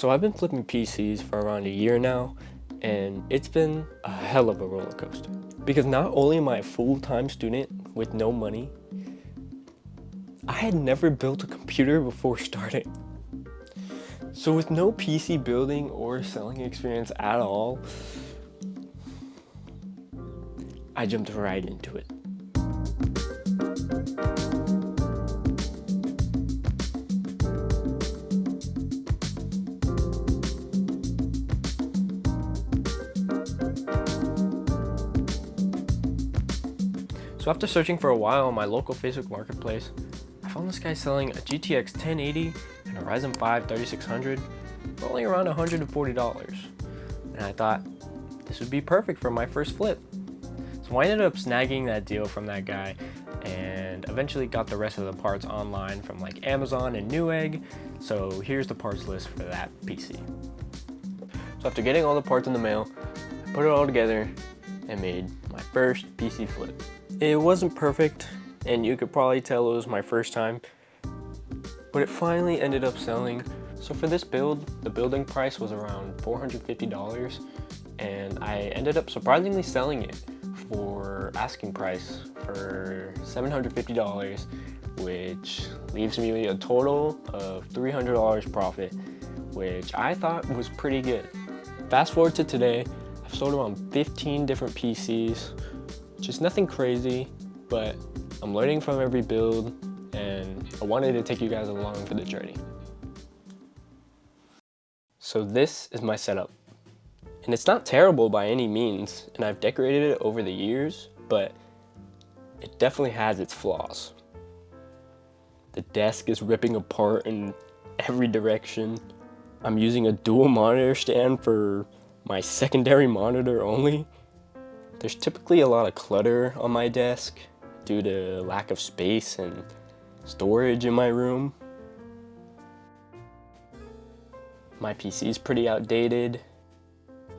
So I've been flipping PCs for around a year now, and it's been a hell of a roller coaster. Because not only am I a full-time student with no money, I had never built a computer before starting. So with no PC building or selling experience at all, I jumped right into it. So after searching for a while on my local Facebook marketplace, I found this guy selling a GTX 1080 and a Ryzen 5 3600 for only around $140. And I thought this would be perfect for my first flip. So I ended up snagging that deal from that guy and eventually got the rest of the parts online from like Amazon and Newegg. So here's the parts list for that PC. So after getting all the parts in the mail, I put it all together and made my first PC flip. It wasn't perfect, and you could probably tell it was my first time, but it finally ended up selling. So for this build, the building price was around $450, and I ended up surprisingly selling it for asking price for $750, which leaves me with a total of $300 profit, which I thought was pretty good. Fast forward to today, I've sold around 15 different PCs, which is nothing crazy, but I'm learning from every build, and I wanted to take you guys along for the journey. So this is my setup, and it's not terrible by any means, and I've decorated it over the years, but it definitely has its flaws. The desk is ripping apart in every direction. I'm using a dual monitor stand for my secondary monitor only. There's typically a lot of clutter on my desk due to lack of space and storage in my room. My PC is pretty outdated,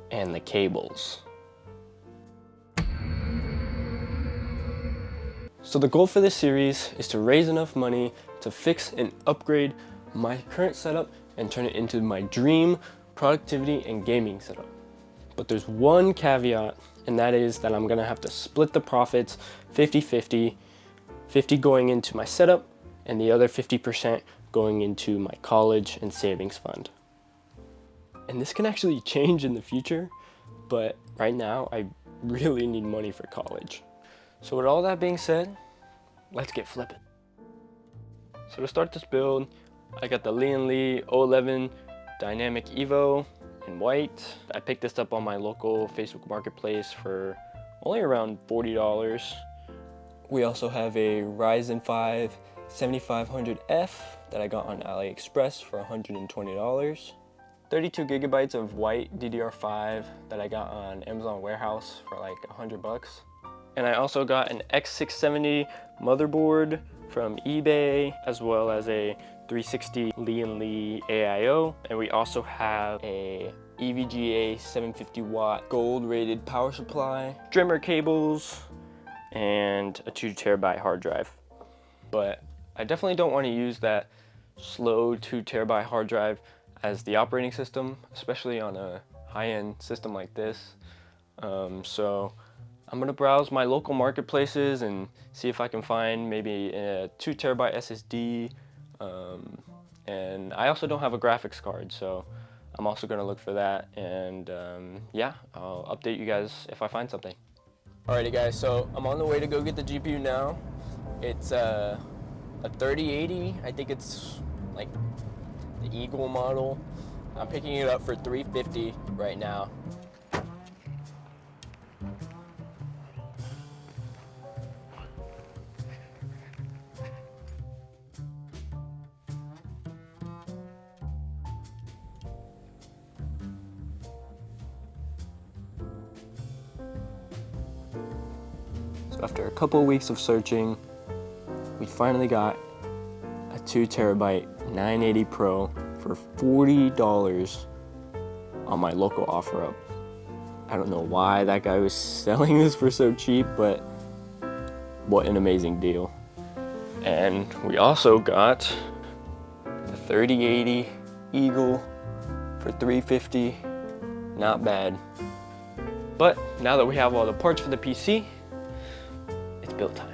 and the cables. So the goal for this series is to raise enough money to fix and upgrade my current setup and turn it into my dream productivity and gaming setup. But there's one caveat, and that is that I'm gonna have to split the profits 50-50, 50 going into my setup and the other 50% going into my college and savings fund. And this can actually change in the future, but right now I really need money for college. So with all that being said, let's get flipping. So to start this build, I got the Lee 011 Dynamic Evo in white. I picked this up on my local Facebook marketplace for only around $40. We also have a Ryzen 5 7500F that I got on AliExpress for $120. 32 gigabytes of white DDR5 that I got on Amazon Warehouse for like $100. And I also got an X670 motherboard from eBay, as well as a 360 Lee AIO, and we also have a EVGA 750 watt gold rated power supply, trimmer cables, and a 2 terabyte hard drive. But I definitely don't want to use that slow 2 terabyte hard drive as the operating system, especially on a high-end system like this. So I'm gonna browse my local marketplaces and see if I can find maybe a 2 terabyte SSD. And I also don't have a graphics card, so I'm also gonna look for that, and yeah, I'll update you guys if I find something. Alrighty guys, so I'm on the way to go get the GPU now. It's a 3080, I think it's like the Eagle model. I'm picking it up for $350 right now. After a couple of weeks of searching, we finally got a 2 terabyte 980 Pro for $40 on my local OfferUp. I don't know why that guy was selling this for so cheap, but what an amazing deal. And we also got the 3080 Eagle for $350. Not bad. But now that we have all the parts for the PC, it's build time.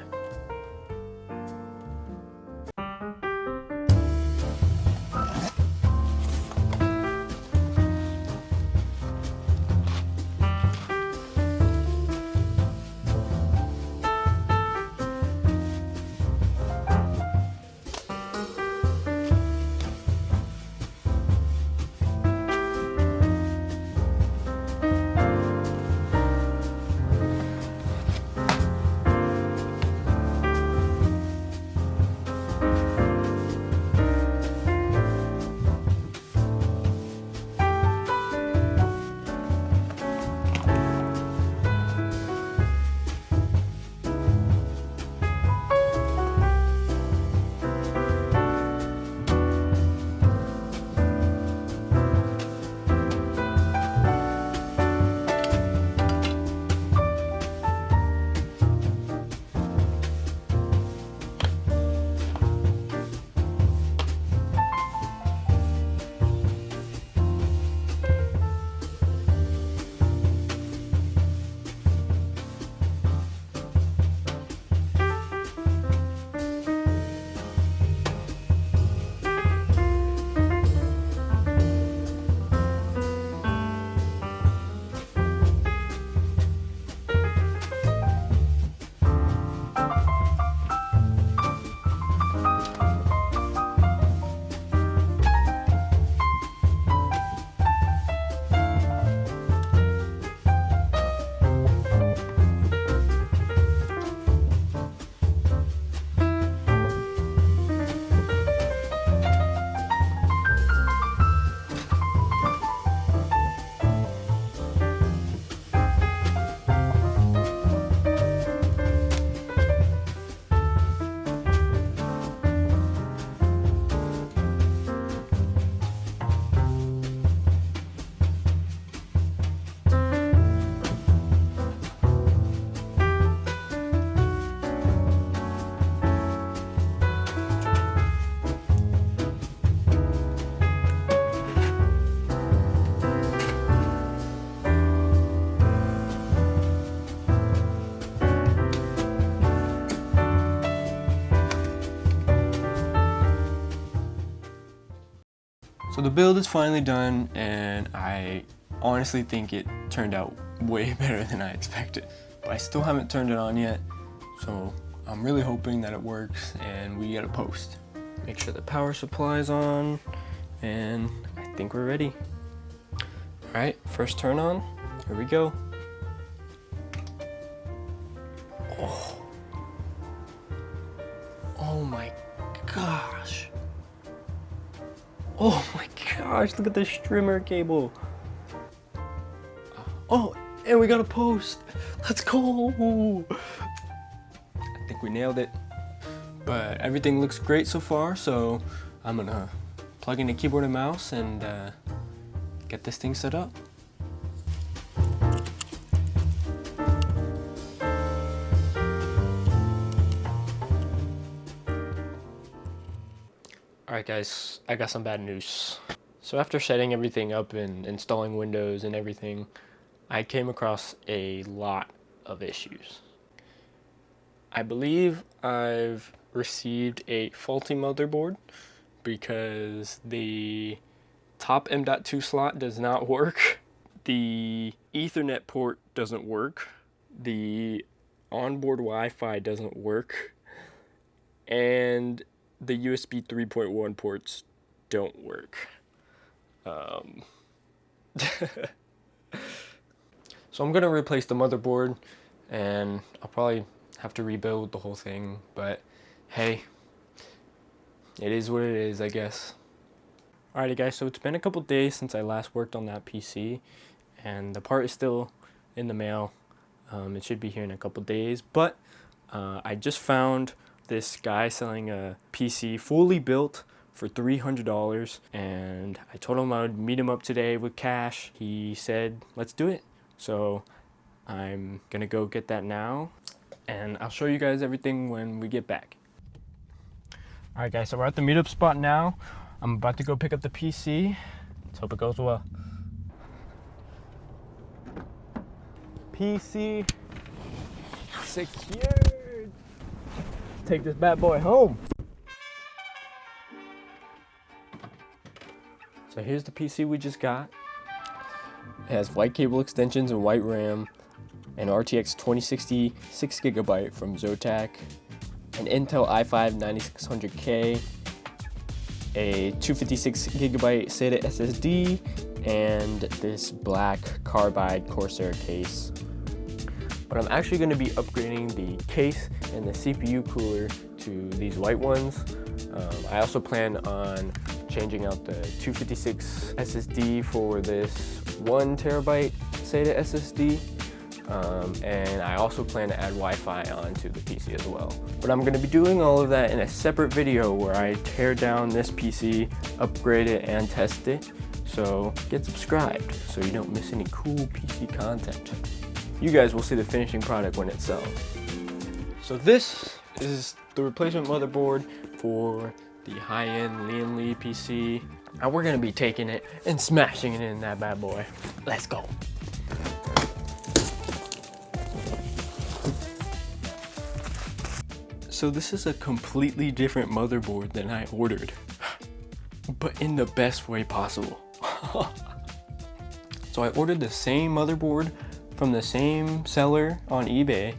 So the build is finally done, and I honestly think it turned out way better than I expected. But I still haven't turned it on yet, so I'm really hoping that it works and we get a post. Make sure the power supply's on, and I think we're ready. Alright, first turn on, here we go. Oh my gosh. Oh my gosh, look at the streamer cable. Oh, and we got a post. Let's go. I think we nailed it. But everything looks great so far, so I'm gonna plug in the keyboard and mouse and get this thing set up. Alright guys, I got some bad news. So after setting everything up and installing Windows and everything, I came across a lot of issues. I believe I've received a faulty motherboard because the top M.2 slot does not work, the Ethernet port doesn't work, the onboard Wi-Fi doesn't work, and the USB 3.1 ports don't work. So I'm gonna replace the motherboard, and I'll probably have to rebuild the whole thing, but hey, it is what it is, I guess. Alrighty guys, so it's been a couple days since I last worked on that PC, and the part is still in the mail. It should be here in a couple days, but I just found this guy selling a PC fully built for $300, and I told him I would meet him up today with cash. He said, let's do it. So I'm gonna go get that now, and I'll show you guys everything when we get back. Alright guys, so we're at the meetup spot now. I'm about to go pick up the PC Let's hope it goes well. PC secured. Take this bad boy home. So here's the PC we just got. It has white cable extensions and white RAM, an RTX 2060 6GB from Zotac, an Intel i5 9600K, a 256GB SATA SSD, and this black carbide Corsair case. But I'm actually going to be upgrading the case and the CPU cooler to these white ones. I also plan on changing out the 256 SSD for this 1TB SATA SSD. And I also plan to add Wi-Fi onto the PC as well. But I'm going to be doing all of that in a separate video where I tear down this PC, upgrade it, and test it. So get subscribed so you don't miss any cool PC content. You guys will see the finishing product when it sells. So this is the replacement motherboard for the high-end Lian Li PC. Now we're going to be taking it and smashing it in that bad boy. Let's go. So this is a completely different motherboard than I ordered, but in the best way possible. So I ordered the same motherboard from the same seller on eBay,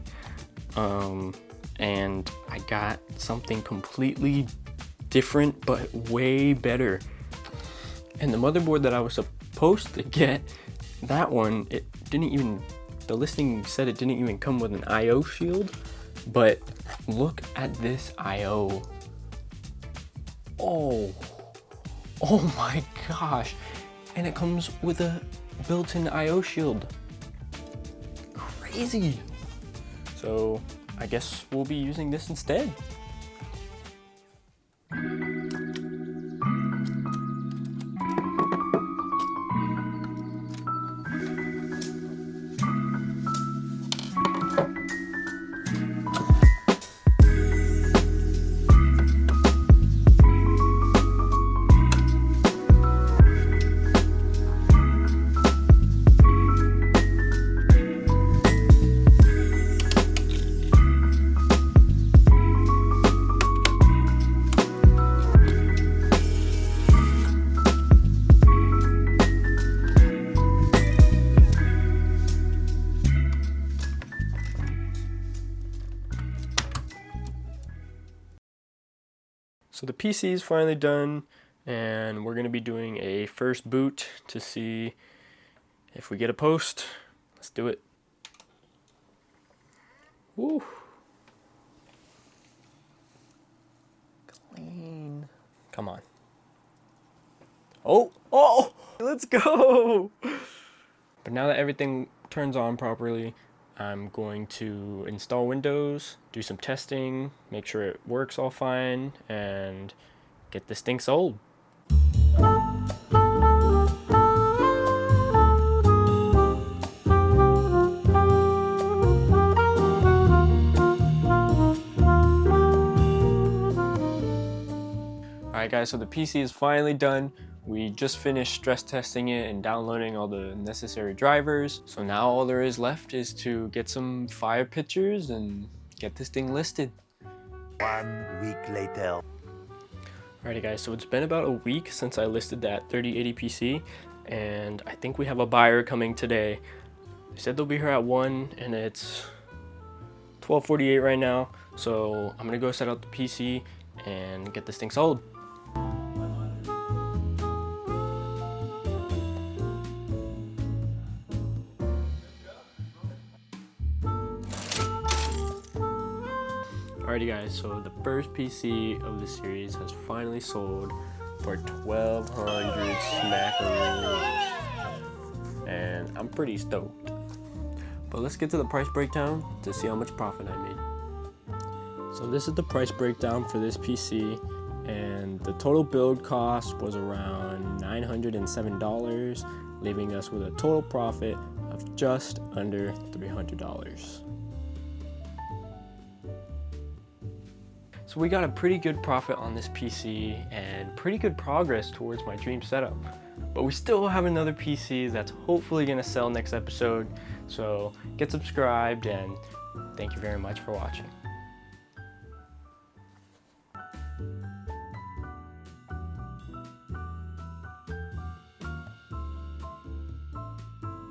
and I got something completely different but way better. And the motherboard that I was supposed to get, that one, it didn't even, the listing said it didn't even come with an I/O shield. But look at this I/O. Oh my gosh. And it comes with a built-in I/O shield. Crazy. So I guess we'll be using this instead. So the PC is finally done, and we're going to be doing a first boot to see if we get a post. Let's do it. Woo. Clean. Come on. Oh, let's go. But now that everything turns on properly, I'm going to install Windows, do some testing, make sure it works all fine, and get this thing sold. Alright guys, so the PC is finally done. We just finished stress testing it and downloading all the necessary drivers. So now all there is left is to get some fire pictures and get this thing listed. 1 week later. Alrighty guys, so it's been about a week since I listed that 3080 PC, and I think we have a buyer coming today. They said they'll be here at 1, and it's 12:48 right now. So I'm gonna go set up the PC and get this thing sold. Alrighty guys, so the first PC of the series has finally sold for 1,200 smackaroos, and I'm pretty stoked. But let's get to the price breakdown to see how much profit I made. So this is the price breakdown for this PC, and the total build cost was around $907, leaving us with a total profit of just under $300. So we got a pretty good profit on this PC and pretty good progress towards my dream setup. But we still have another PC that's hopefully gonna sell next episode. So get subscribed, and thank you very much for watching.